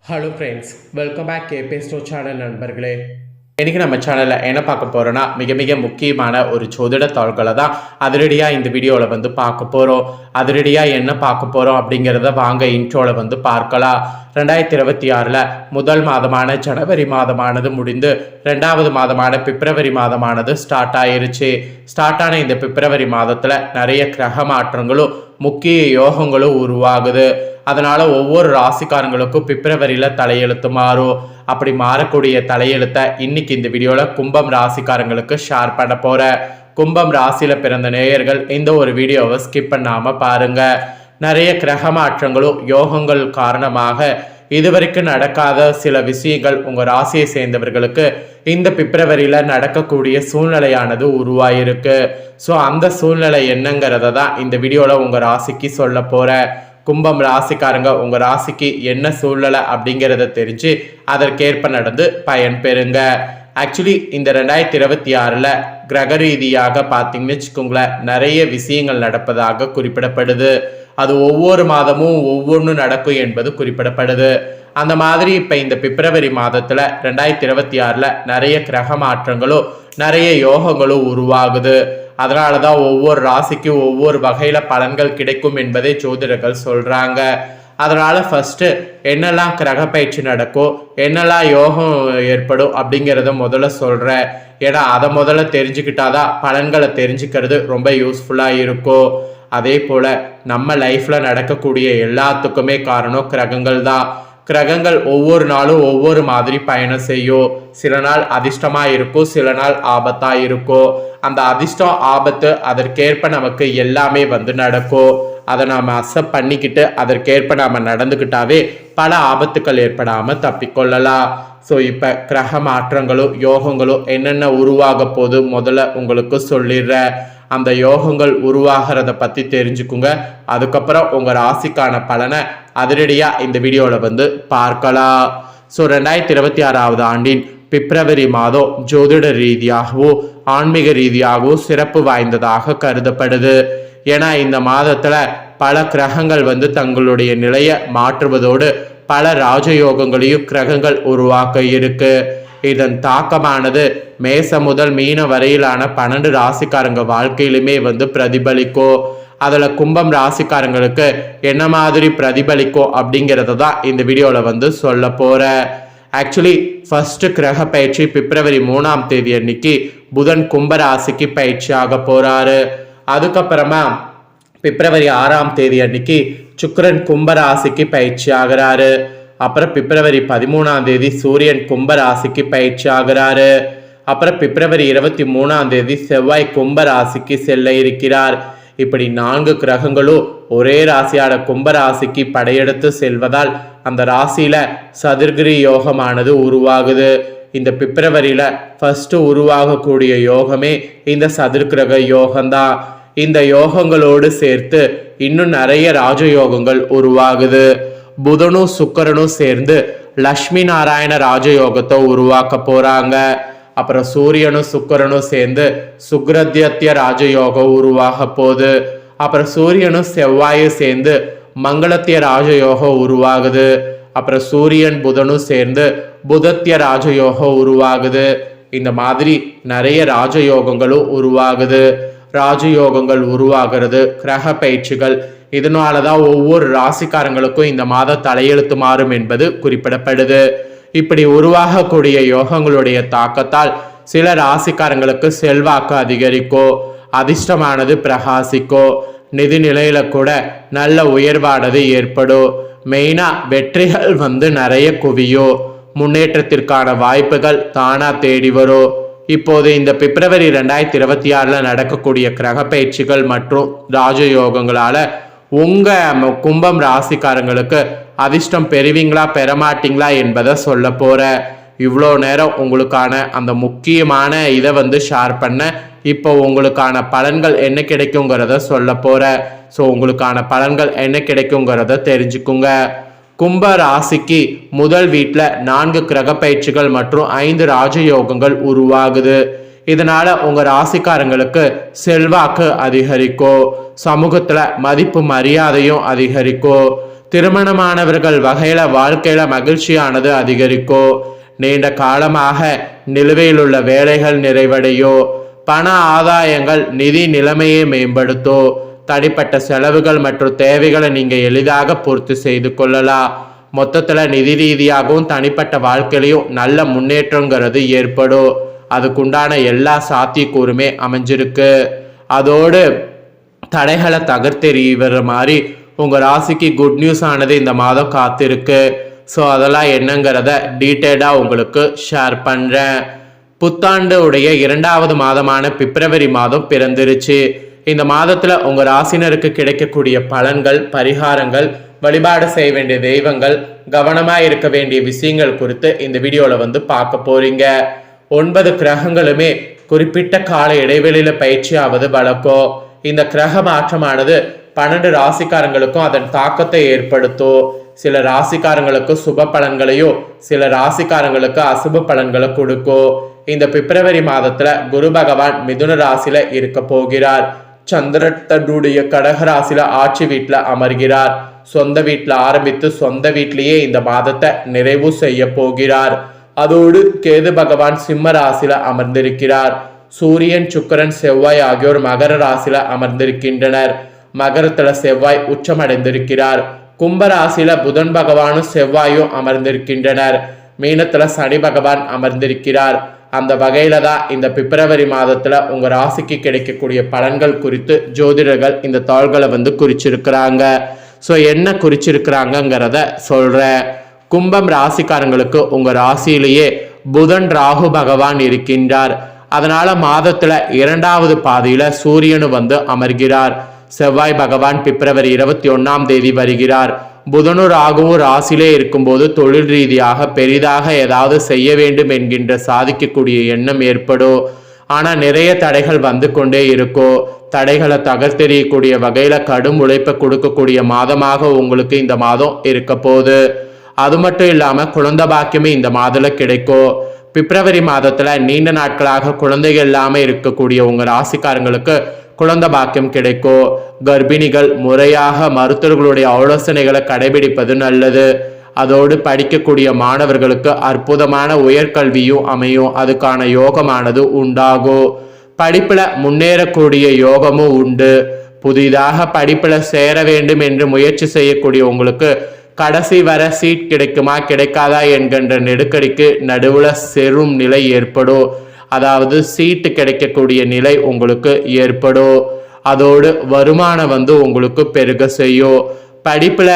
Hello friends, welcome back கேபே ஸ்டோ channel நண்பர்களே. இன்றைக்கி நம்ம சேனலில் என்ன பார்க்க போகிறோன்னா மிக மிக முக்கியமான ஒரு ஜோதிட தாள்களை தான் அதிரடியாக இந்த வீடியோவில் பார்க்க போகிறோம். அதிரடியாக என்ன பார்க்க போகிறோம் அப்படிங்கிறத வாங்க இன்ட்ரோவில் பார்க்கலாம். 2026 முதல் மாதமான ஜனவரி மாதமானது முடிந்து 2வது மாதமான பிப்ரவரி மாதமானது ஸ்டார்ட் ஆயிருச்சு. ஸ்டார்ட் ஆன இந்த பிப்ரவரி மாதத்தில் நிறைய கிரக மாற்றங்களும் முக்கிய யோகங்களும் உருவாகுது. அதனால் ஒவ்வொரு ராசிக்காரங்களுக்கும் பிப்ரவரியில் தலையெழுத்து மாறும். அப்படி மாறக்கூடிய தலையெழுத்தை இன்னைக்கு இந்த வீடியோவில் கும்பம் ராசிக்காரங்களுக்கு ஷேர் பண்ண போகிறேன். கும்பம் ராசியில் பிறந்த நேயர்கள் இந்த ஒரு வீடியோவை ஸ்கிப் பண்ணாமல் பாருங்கள். நிறைய கிரக மாற்றங்களும் யோகங்கள் காரணமாக இதுவரைக்கும் நடக்காத சில விஷயங்கள் உங்கள் ராசியை சேர்ந்தவர்களுக்கு இந்த பிப்ரவரியில் நடக்கக்கூடிய சூழ்நிலையானது உருவாயிருக்கு. ஸோ அந்த சூழ்நிலை என்னங்கிறத தான் இந்த வீடியோவில் உங்கள் ராசிக்கு சொல்ல போகிறேன். கும்பம் ராசிக்காரங்க உங்கள் ராசிக்கு என்ன சூழ்நிலை அப்படிங்கிறத தெரிஞ்சு அதற்கேற்ப நடந்து பயன் பெறுங்க. ஆக்சுவலி இந்த 2026 கிரக ரீதியாக பார்த்தீங்கன்னு வச்சுக்கோங்களேன், நிறைய விஷயங்கள் நடப்பதாக குறிப்பிடப்படுது. அது ஒவ்வொரு மாதமும் ஒவ்வொன்று நடக்கும் என்பது குறிப்பிடப்படுது. அந்த மாதிரி இப்போ இந்த பிப்ரவரி மாதத்தில் 2026 நிறைய கிரக மாற்றங்களும் நிறைய யோகங்களும் உருவாகுது. அதனால தான் ஒவ்வொரு ராசிக்கும் ஒவ்வொரு வகையில் பலன்கள் கிடைக்கும் என்பதை ஜோதிடர்கள் சொல்கிறாங்க. அதனால் ஃபஸ்ட்டு என்னெல்லாம் கிரக பயிற்சி நடக்கும், என்னெல்லாம் யோகம் ஏற்படும் அப்படிங்கிறத முதல்ல சொல்கிறேன். ஏன்னா அதை முதல்ல தெரிஞ்சுக்கிட்டாதான் பலன்களை தெரிஞ்சுக்கிறது ரொம்ப யூஸ்ஃபுல்லாக இருக்கும். அதே போல் நம்ம லைஃப்பில் நடக்கக்கூடிய எல்லாத்துக்குமே காரணம் கிரகங்கள் தான். கிரகங்கள் ஒவ்வொரு நாளும் ஒவ்வொரு மாதிரி பயணம் செய்யும். சில நாள் அதிர்ஷ்டமாக இருக்கும், சில நாள் ஆபத்தாக இருக்கும். அந்த அதிர்ஷ்டம் ஆபத்து அதற்கேற்ப நமக்கு எல்லாமே நடக்கும். அதை நாம் அக்செப்ட் பண்ணிக்கிட்டு அதற்கேற்ப நாம் நடந்துக்கிட்டாவே பல ஆபத்துக்கள் ஏற்படாமல் தப்பிக்கொள்ளலாம். ஸோ இப்போ கிரக மாற்றங்களும் யோகங்களும் என்னென்ன உருவாக போது முதல்ல உங்களுக்கு சொல்லிடுறேன். அந்த யோகங்கள் உருவாகிறத பற்றி தெரிஞ்சுக்குங்க. அதுக்கப்புறம் உங்கள் ராசிக்கான பலனை அதிரடியாக இந்த வீடியோவில் பார்க்கலாம். ஸோ 2026 ஆண்டின் பிப்ரவரி மாதம் ஜோதிட ரீதியாகவோ ஆன்மீக ரீதியாகவோ சிறப்பு வாய்ந்ததாக கருதப்படுது. ஏன்னா இந்த மாதத்தில் பல கிரகங்கள் தங்களுடைய நிலையை மாற்றுவதோடு பல ராஜயோகங்களையும் கிரகங்கள் உருவாக்க இருக்கு. இதன் தாக்கமானது மேச முதல் மீன வரையிலான 12 ராசிக்காரங்க வாழ்க்கையிலுமே பிரதிபலிக்கும். அதில் கும்பம் ராசிக்காரங்களுக்கு என்ன மாதிரி பிரதிபலிக்கும் அப்படிங்கிறத தான் இந்த வீடியோவில் சொல்ல போகிறேன். ஆக்சுவலி ஃபர்ஸ்ட் கிரக பயிற்சி பிப்ரவரி 3ஆம் தேதி அன்னைக்கு புதன் கும்பராசிக்கு பயிற்சி ஆக போகிறாரு. அதுக்கப்புறமா பிப்ரவரி 6ஆம் தேதி அன்னைக்கு சுக்கிரன் கும்பராசிக்கு பயிற்சி ஆகிறாரு. அப்புறம் பிப்ரவரி 13ஆம் தேதி சூரியன் கும்பராசிக்கு பயிற்சி ஆகிறாரு. அப்புறம் பிப்ரவரி 23ஆம் தேதி செவ்வாய் கும்பராசிக்கு செல்ல இருக்கிறார். இப்படி 4 கிரகங்களும் ஒரே ராசியான கும்பராசிக்கு படையெடுத்து செல்வதால் அந்த ராசியில சதுர்கிரி யோகமானது உருவாகுது. இந்த பிப்ரவரியில ஃபர்ஸ்ட் உருவாகக்கூடிய யோகமே இந்த சதுர்கிரக யோகம்தான். இந்த யோகங்களோடு சேர்த்து இன்னும் நிறைய ராஜயோகங்கள் உருவாகுது. புதனும் சுக்கிரனும் சேர்ந்து லட்சுமி நாராயண ராஜயோகத்தை உருவாக்க போறாங்க. அப்புறம் சூரியனும் சுக்கிரனும் சேர்ந்து சுக்ரத்யத்ய ராஜயோகம் உருவாக போகுது. அப்புறம் சூரியனும் செவ்வாயும் சேர்ந்து மங்களத்திய ராஜயோகம் உருவாகுது. அப்புறம் சூரியன் புதனும் சேர்ந்து புதத்திய ராஜயோகம் உருவாகுது. இந்த மாதிரி நிறைய ராஜயோகங்களும் உருவாகுது. ராஜயோகங்கள் உருவாகிறது கிரக பயிற்சிகள். இதனால தான் ஒவ்வொரு ராசிக்காரங்களுக்கும் இந்த மாத தலையெழுத்து மாறும் என்பது குறிப்பிடப்படுது. இப்படி உருவாகக்கூடிய யோகங்களுடைய தாக்கத்தால் சில ராசிக்காரங்களுக்கு செல்வாக்கு அதிகரிக்கும், அதிர்ஷ்டமானது பிரகாசிக்கும், நிதி நிலையில கூட நல்ல உயர்வானது ஏற்படும். மெயினா வெற்றிகள் நிறைய குவியும், முன்னேற்றத்திற்கான வாய்ப்புகள் தானா தேடி வரும். இப்போது இந்த பிப்ரவரி 2026 நடக்கக்கூடிய கிரக பயிற்சிகள் மற்றும் ராஜயோகங்களால உங்க கும்பம் ராசிக்காரங்களுக்கு அதிர்ஷ்டம் பெறுவீங்களா பெறமாட்டீங்களா என்பதை சொல்ல போற. இவ்வளோ நேரம் உங்களுக்கான அந்த முக்கியமான இதை ஷேர் பண்ண. இப்போ உங்களுக்கான பலன்கள் என்ன கிடைக்குங்கிறத சொல்ல போற. ஸோ உங்களுக்கான பலன்கள் என்ன கிடைக்குங்கிறத தெரிஞ்சுக்குங்க. கும்ப ராசிக்கு முதல் வீட்டில் 4 கிரக பயிற்சிகள் மற்றும் 5 ராஜயோகங்கள் உருவாகுது. இதனால உங்க ராசிக்காரங்களுக்கு செல்வாக்கு அதிகரிக்கும், சமூகத்துல மதிப்பு மரியாதையும் அதிகரிக்கும். திருமணமானவர்கள் வகையில வாழ்க்கையில மகிழ்ச்சியானது அதிகரிக்கும். நீண்ட காலமாக நிலுவையில் உள்ள வேலைகள் நிறைவடையோ. பண ஆதாயங்கள் நிதி நிலைமையை மேம்படுத்தும். தனிப்பட்ட செலவுகள் மற்றும் தேவைகளை நீங்க எளிதாக பூர்த்தி செய்து கொள்ளலாம். மொத்தத்துல நிதி ரீதியாகவும் தனிப்பட்ட வாழ்க்கையிலையும் நல்ல முன்னேற்றங்கிறது ஏற்படும். அதுக்குண்டான எல்லா சாத்தியக்கூறுமே அமைஞ்சிருக்கு. அதோடு தடைகளை தகர்த்தெறிகிற மாதிரி உங்கள் ராசிக்கு குட் நியூஸ் ஆனது இந்த மாதம் காத்திருக்கு. ஸோ அதெல்லாம் என்னங்கிறத டீட்டெயிலாக உங்களுக்கு ஷேர் பண்ணுறேன். புத்தாண்டு உடைய 2வது மாதமான பிப்ரவரி மாதம் பிறந்துருச்சு. இந்த மாதத்தில் உங்கள் ராசினருக்கு கிடைக்கக்கூடிய பலன்கள், பரிகாரங்கள், வழிபாடு செய்ய வேண்டிய தெய்வங்கள், கவனமாக இருக்க வேண்டிய விஷயங்கள் குறித்து இந்த வீடியோவில் பார்க்க போறீங்க. 9 கிரகங்களுமே குறிப்பிட்ட கால இடைவெளியில் பயிற்சியாவது வழக்கம். இந்த கிரக மாற்றமானது 12 ராசிக்காரங்களுக்கும் அதன் தாக்கத்தை ஏற்படுத்தும். சில ராசிக்காரங்களுக்கு சுப பலன்களையோ சில ராசிக்காரங்களுக்கு அசுப பலன்களை கொடுக்கும். இந்த பிப்ரவரி மாதத்துல குரு பகவான் மிதுன ராசியில இருக்க போகிறார். சந்திரன் தன்னுடைய கடக ராசியில ஆட்சி வீட்டுல அமர்கிறார். சொந்த வீட்டுல ஆரம்பித்து சொந்த வீட்டிலேயே இந்த மாதத்தை நிறைவு செய்ய போகிறார். அதோடு கேது பகவான் சிம்ம ராசியில அமர்ந்திருக்கிறார். சூரியன், சுக்கிரன், செவ்வாய் ஆகியோர் மகர ராசியில அமர்ந்திருக்கின்றனர். மகரத்துல செவ்வாய் உச்சமடைந்திருக்கிறார். கும்ப ராசியில புதன் பகவானும் செவ்வாயும் அமர்ந்திருக்கின்றனர். மீனத்துல சனி பகவான் அமர்ந்திருக்கிறார். அந்த வகையில தான் இந்த பிப்ரவரி மாதத்துல உங்க ராசிக்கு கிடைக்கக்கூடிய பலன்கள் குறித்து ஜோதிடர்கள் இந்த தாள்களை குறிச்சிருக்கிறாங்க. ஸோ என்ன குறிச்சிருக்கிறாங்கிறத சொல்றேன். கும்பம் ராசிக்காரங்களுக்கு உங்க ராசியிலேயே புதன் ராகு பகவான் இருக்கின்றார். அதனால மாதத்துல 2வது பாதியில சூரியனு அமர்கிறார். செவ்வாய் பகவான் பிப்ரவரி 21ஆம் தேதி வருகிறார். புதனும் ராகுவும் ராசியிலே இருக்கும்போது தொழில் ரீதியாக பெரிதாக ஏதாவது செய்ய வேண்டும் என்கின்ற சாதிக்கக்கூடிய எண்ணம் ஏற்படும். ஆனா நிறைய தடைகள் கொண்டே இருக்கும். தடைகளை தகர்த்தெறியக்கூடிய வகையில கடும் உழைப்பை கொடுக்கக்கூடிய மாதமாக உங்களுக்கு இந்த மாதம் இருக்க போகுது. அது மட்டும் இல்லாம குழந்தை பாக்கியமே இந்த மாதத்துல கிடைக்கும். பிப்ரவரி மாதத்துல நீண்ட நாட்களாக குழந்தைகள் இல்லாம இருக்கக்கூடிய உங்க ராசிக்காரங்களுக்கு குழந்தை பாக்கியம் கிடைக்கும். கர்ப்பிணிகள் முறையாக மருத்துவர்களுடைய ஆலோசனைகளை கடைபிடிப்பது நல்லது. அதோடு படிக்கக்கூடிய மாணவர்களுக்கு அற்புதமான உயர்கல்வியும் அமையும். அதுக்கான யோகமானது உண்டாகும். படிப்புல முன்னேறக்கூடிய யோகமும் உண்டு. புதிதாக படிப்புல சேர வேண்டும் என்று முயற்சி செய்யக்கூடிய உங்களுக்கு கடைசி வர சீட் கிடைக்குமா கிடைக்காதா என்கின்ற நெருக்கடிக்கு நடுவுல செரும் நிலை ஏற்படும். அதாவது சீட்டு கிடைக்கக்கூடிய நிலை உங்களுக்கு ஏற்படும். அதோடு வருமானம் உங்களுக்கு பெருக செய்யும். படிப்புல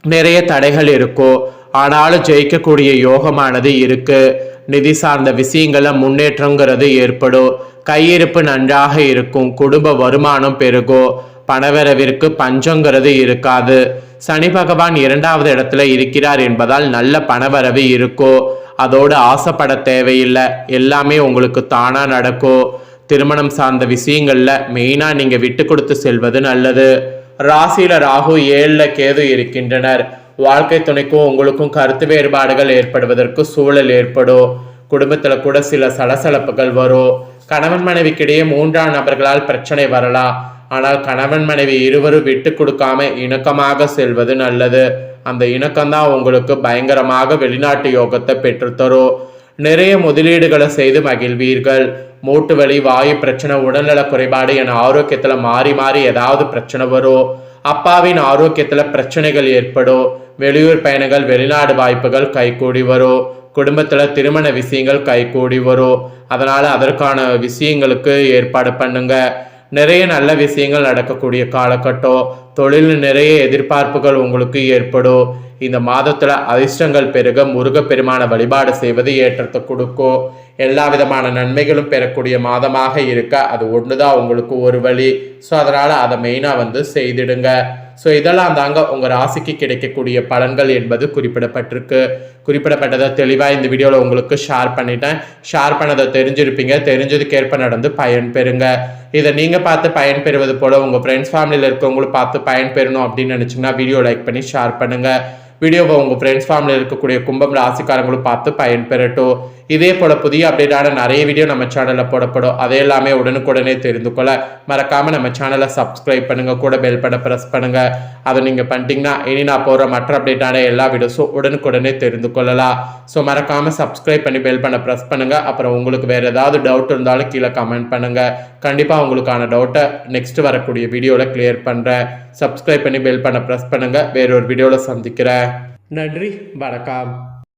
நிறைய தடைகள் இருக்கும். ஆனாலும் ஜெயிக்கக்கூடிய யோகமானது இருக்கு. நிதி சார்ந்த விஷயங்கள முன்னேற்றங்கிறது ஏற்படும். கையிருப்பு நன்றாக இருக்கும். குடும்ப வருமானம் பெருகும். பணவரவிற்கு பஞ்சங்கிறது இருக்காது. சனி பகவான் 2வது இடத்துல இருக்கிறார் என்பதால் நல்ல பணவரவு இருக்கும். அதோடு ஆசைப்பட தேவையில்லை. எல்லாமே உங்களுக்கு தானா நடக்கும். திருமணம் சார்ந்த விஷயங்கள்ல மெயினா நீங்க விட்டு கொடுத்து செல்வது நல்லது. ராசியில ராகு 7ல கேது இருக்கின்றனர். வாழ்க்கை துணைக்கும் உங்களுக்கும் கருத்து வேறுபாடுகள் ஏற்படுவதற்கு சூழல் ஏற்படும். குடும்பத்துல கூட சில சலசலப்புகள் வரும். கணவன் மனைவிக்கிடையே 3ஆம் நபர்களால் பிரச்சனை வரலாம். ஆனால் கணவன் மனைவி இருவரும் விட்டு கொடுக்காம இணக்கமாக செல்வது நல்லது. அந்த இணக்கம்தான் உங்களுக்கு பயங்கரமாக வெளிநாட்டு யோகத்தை பெற்றுத்தரும். நிறைய முதலீடுகளை செய்து மகிழ்வீர்கள். மூட்டு வலி, வாயு பிரச்சனை, உடல்நல குறைபாடு என ஆரோக்கியத்துல மாறி மாறி ஏதாவது பிரச்சனை வரும். அப்பாவின் ஆரோக்கியத்துல பிரச்சனைகள் ஏற்படும். வெளியூர் பயணங்கள், வெளிநாடு வாய்ப்புகள் கைகூடி வரும். குடும்பத்துல திருமண விஷயங்கள் கைகூடி வரும். அதனால அதற்கான விஷயங்களுக்கு ஏற்பாடு பண்ணுங்க. நிறைய நல்ல விஷயங்கள் நடக்கக்கூடிய காலகட்டம். தொழில் நிறைய எதிர்பார்ப்புகள் உங்களுக்கு ஏற்படும். இந்த மாதத்துல அதிர்ஷ்டங்கள் பெருக முருகப்பெருமான வழிபாடு செய்வது ஏற்றத்தை கொடுக்கும். எல்லா விதமான நன்மைகளும் பெறக்கூடிய மாதமாக இருக்க அது ஒண்ணுதான் உங்களுக்கு ஒரு வழி. ஸோ அதனால அதை மெயினா செய்திடுங்க. ஸோ இதெல்லாம் தாங்க உங்க ராசிக்கு கிடைக்கக்கூடிய பலன்கள் என்பது குறிப்பிடப்பட்டிருக்கு. குறிப்பிடப்பட்டதை தெளிவாக இந்த வீடியோவில் உங்களுக்கு ஷேர் பண்ணிட்டேன். ஷேர் பண்ணதை தெரிஞ்சிருப்பீங்க. தெரிஞ்சதுக்கேற்ப நடந்து பயன்பெறுங்க. இதை நீங்கள் பார்த்து பயன்பெறுவது போல உங்கள் ஃப்ரெண்ட்ஸ் ஃபேமிலியில் இருக்கவங்களும் பார்த்து பயன்பெறணும் அப்படின்னு நினச்சிங்கன்னா வீடியோ லைக் பண்ணி ஷேர் பண்ணுங்கள். வீடியோவை உங்கள் ஃப்ரெண்ட்ஸ் ஃபேமிலியில் இருக்கக்கூடிய கும்பம் ராசிக்காரங்களும் பார்த்து பயன்பெறட்டும். இதே போல் புதிய அப்டேட்டான நிறைய வீடியோ நம்ம சேனலில் போடப்படும். அதே எல்லாமே உடனுக்குடனே தெரிந்து கொள்ள மறக்காமல் நம்ம சேனலை சப்ஸ்கிரைப் பண்ணுங்கள், கூட பெல் பட்டனை ப்ரெஸ் பண்ணுங்கள். அதை நீங்கள் பண்ணிட்டீங்கன்னா இனி நான் போடுற மற்ற அப்டேட்டான எல்லா வீடியோஸும் உடனுக்குடனே தெரிந்து கொள்ளலாம். ஸோ மறக்காமல் சப்ஸ்கிரைப் பண்ணி பெல் பட்டனை ப்ரெஸ் பண்ணுங்கள். அப்புறம் உங்களுக்கு வேறு ஏதாவது டவுட் இருந்தாலும் கீழே கமெண்ட் பண்ணுங்கள். கண்டிப்பாக உங்களுக்கான டவுட்டை நெக்ஸ்ட் வரக்கூடிய வீடியோவில் கிளியர் பண்ணுறேன். சப்ஸ்கிரைப் பண்ணி பெல் பட்டனை ப்ரெஸ் பண்ணுங்கள். வேறொரு வீடியோவில் சந்திக்கிறேன். நன்றி, வணக்கம்.